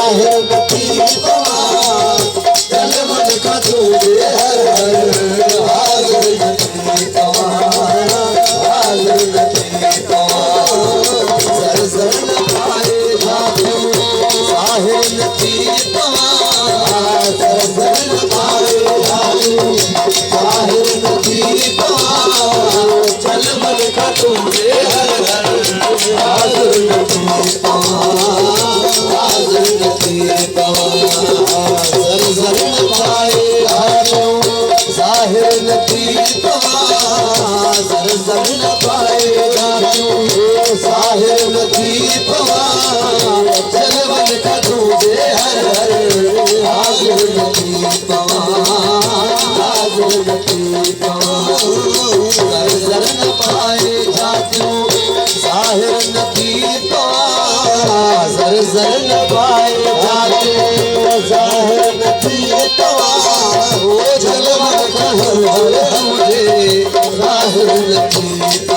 जाहिर नथी तव्हां जल मन खां तुंहिंजे हर हर हाज़िर नथी तव्हां हाज़िर नथी तव्हां सर सर न पाए जाथियूं ज़ाहिर नथी तव्हां सर सर न पाए जाथियूं ज़ाहिर नथी तव्हां जल मन खां तुंहिंजे हर हर हाज़िर नथी तव्हां हाज़िर नथी तव्हां सर सर न पाए जाथियूं ज़ाहिर नथी तव्हां सर सर न पाए जाथियूं ज़ाहिर नथी तव्हां जल मन खां तुंहिंजे हर हर हाज़िर नथी तव्हां हाज़िर नथी तव्हां सर सर न पाए जाथियूं ज़ाहिर नथी तव्हां सर सर न पाए जाथियूं ज़ाहिर नथी तव्हां जल मन खां तुंहिंजे ज़ाहिर नथी